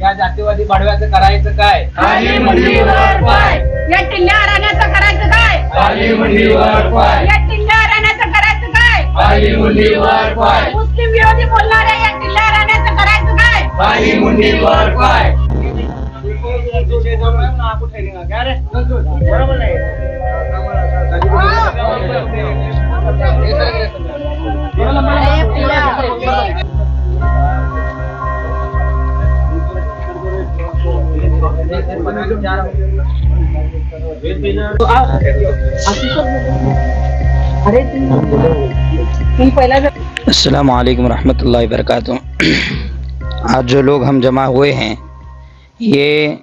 या जातीवादी बडव्याचं करायचं काय? खाली मुंडीवर पाय. या टिल्ल्या राण्याचं करायचं काय? खाली मुंडीवर पाय. या टिल्ल्या राण्याचं करायचं काय? खाली मुंडीवर पाय. मुस्लिम विरोधी बोलणाऱ्या या टिल्ल्या राण्याचं करायचं काय? खाली मुंडीवर पाय. अस्सलामु अलैकुम रहमतुल्लाहि वबरकातुहू। आज जो लोग हम जमा हुए हैं, ये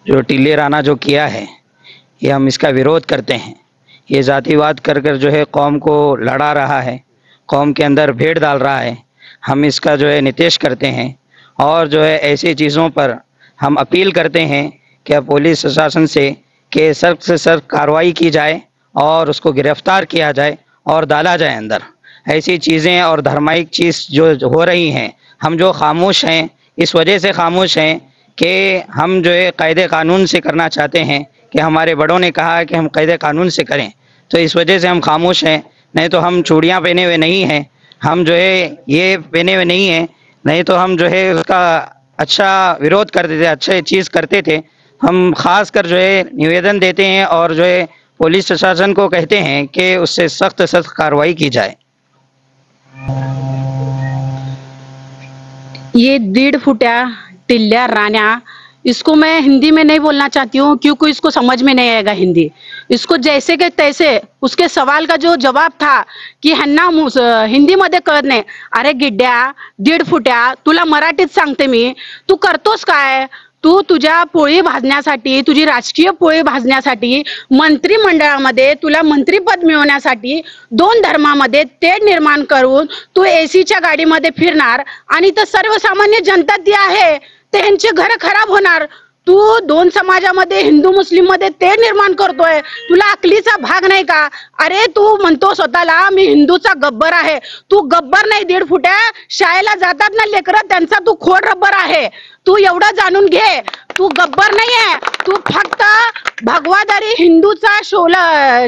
जो टिल्ले राना जो किया है, ये हम इसका विरोध करते हैं। ये जातिवाद कर कर जो है कौम को लड़ा रहा है, कौम के अंदर भेड़ डाल रहा है। हम इसका जो है निषेध करते हैं और जो है ऐसी चीज़ों पर हम अपील करते हैं कि पुलिस प्रशासन से कि सख्त से सख्त कार्रवाई की जाए और उसको गिरफ्तार किया जाए और डाला जाए अंदर। ऐसी चीज़ें और धार्मिक चीज़ जो हो रही हैं, हम जो खामोश हैं, इस वजह से खामोश हैं कि हम जो है कायदे कानून से करना चाहते हैं कि हमारे बड़ों ने कहा है कि हम कायदे कानून से करें, तो इस वजह से हम खामोश हैं। नहीं तो हम चूड़ियाँ पहने हुए नहीं हैं, हम जो है ये पहने हुए नहीं हैं, नहीं तो हम जो है उसका अच्छा विरोध करते थे, अच्छे चीज़ करते थे। हम ख़ास कर जो है निवेदन देते हैं और जो है पुलिस प्रशासन को कहते हैं कि उससे सख्त सख्त कार्रवाई की जाए। ये 1.5 फुटिया टिल्ल्या राण्या, इसको मैं हिंदी में नहीं बोलना चाहती हूँ क्योंकि इसको समझ में नहीं आएगा हिंदी। इसको जैसे के तैसे उसके सवाल का जो जवाब था कि ह्यांना हिंदी मध्ये कळत नाही। अरे गिड्ड्या 1.5 फुट्या, तुला मराठीत सांगते मी, तू करतोस काय? तू तुझ्या पोळी भाजण्यासाठी, तुझी राजकीय पोळी भाजण्यासाठी, मंत्रिमंडळामध्ये तुला मंत्रीपद मिळवण्यासाठी 2 धर्मामध्ये तेढ निर्माण करून तू एसीच्या गाडीमध्ये फिरणार आणि तर सर्वसामान्य जनता ती आहे त्यांचे घर खराब होणार। तू 2 समाजामध्ये हिंदू मुस्लिम मध्ये तेढ निर्माण करतोय, तुला अकलीचा भाग नाही का? अरे तू म्हणतो स्वतःला मी हिंदूचा गब्बर आहे, तू गब्बर नाही 1.5 फुट्या। शाळेला जातात ना लेकरं, त्यांचा तू खोड रब्बर आहे। तू एवढं जाणून घे, तू गब्बर नाहीये, तू फक्त भगवादारी हिंदूचा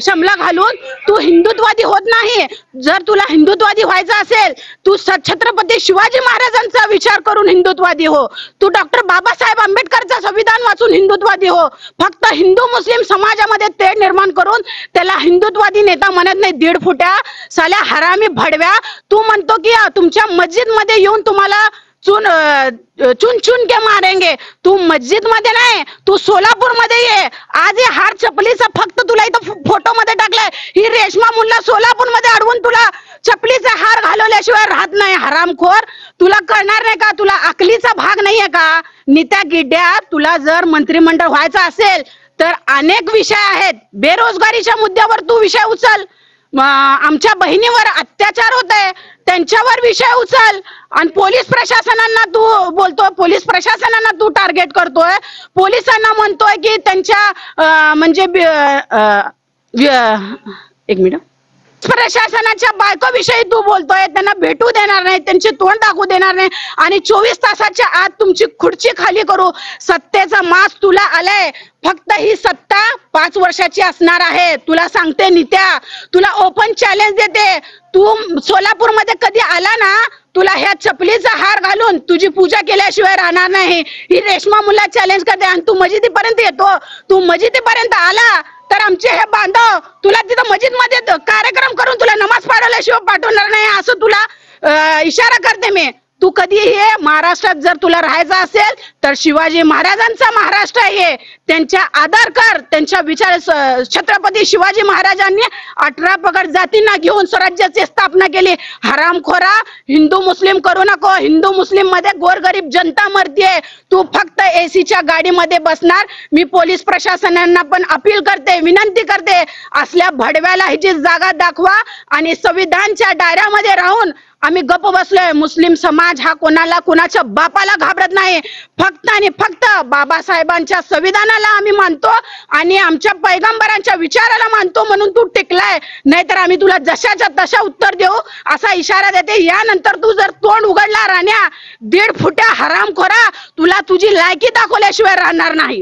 शमला घालून तू हिंदुत्ववादी होत नाही। जर तुला हिंदुत्ववादी व्हायचं असेल, तू छत्रपती शिवाजी महाराजांचा विचार करून हिंदुत्ववादी हो, तू डॉक्टर बाबासाहेब आंबेडकरचा संविधान वाचून हिंदुत्ववादी हो। फक्त हिंदू मुस्लिम समाजामध्ये तेढ निर्माण करून त्याला हिंदुत्ववादी नेता म्हणत नाही 1.5 फुट्या। साल्या हरामी भडव्या, तू म्हणतो की तुमच्या मस्जिद मध्ये येऊन तुम्हाला चुन चुन के मारेंगे। तू मस्जिद मध्ये नाही, तू सोलापूर मध्ये ये। आज हे हार चपलीचा फक्त तुला इथं फोटो मध्ये टाकलाय, ही रेशमा मुल्ला सोलापूर मध्ये अडवून तुला चपलीचा हार घालवल्याशिवाय राहत नाही। हरामखोर, तुला कळणार नाही का? तुला अकलीचा भाग नाहीये का? नित्या गिड्ड्या, तुला जर मंत्रिमंडळ व्हायचं असेल तर अनेक विषय आहेत। बेरोजगारीच्या मुद्द्यावर तू विषय उचल, आमच्या बहिणीवर अत्याचार होत आहे त्यांच्यावर विषय उचल, आणि पोलीस प्रशासनांना तू बोलतोय, पोलीस प्रशासनांना तू टार्गेट करतोय, पोलिसांना म्हणतोय की त्यांच्या म्हणजे एक मिनिट, प्रशासनाच्या बायकोविषयी तू बोलतोय, त्यांना भेटू देणार नाही, त्यांचे तोंड दाखवू देणार नाही, आणि 24 तासाच्या आत तुमची खुर्ची खाली करू। सत्तेचा मास तुला आलाय, फक्त ही सत्ता 5 वर्षाची असणार आहे। तुला सांगते नित्या, तुला ओपन चॅलेंज देते, तू सोलापूर मध्ये कधी आला ना, तुला ह्या चपलीचा हार घालून तुझी पूजा केल्याशिवाय राहणार नाही। ही रेशमा मुल्ला चॅलेंज करते, आणि तू मस्जिदीपर्यंत येतो, तू मस्जिदीपर्यंत आला तर आमचे हे बांधव तुला तिथं मस्जिद मध्ये कार्यक्रम करून तुला नमाज पाठवल्याशिवाय पाठवणार नाही, असं तुला इशारा करते मी। तू कधी हे महाराष्ट्रात जर तुला राहायचं असेल तर शिवाजी महाराजांचा महाराष्ट्र आहे, त्यांच्या आदर कर, त्यांच्या विचार. छत्रपती शिवाजी महाराजांनी 18 पगड जातींना घेऊन स्वराज्याची स्थापना केली. हरामखोरा, हिंदू मुस्लिम करू नको. हिंदू मुस्लिम मध्ये गोरगरीब जनता मरतीये. तू फक्त एसीच्या गाडीमध्ये बसणार. मी पोलीस प्रशासनाला पण अपील करते, विनंती करते, असल्या भडव्याला ह्याची जागा दाखवा. आणि संविधानच्या दायऱ्यामध्ये राहून आम्ही गप्प बसलोय. मुस्लिम समाज हा कोणाला, कोणाच्या बापाला घाबरत नाही. फक्त आणि फक्त बाबासाहेबांच्या संविधानाला आम्ही मानतो आणि आमच्या पैगंबरांच्या विचाराला मानतो, म्हणून तू टिकलाय. नाहीतर आम्ही तुला जशाच्या तशा उत्तर देऊ असा इशारा देते. यानंतर तू जर तोंड उघडला राण्या, 1.5 फुट्या हरामखोरा, तुला तुझी लायकी दाखवल्याशिवाय राहणार नाही.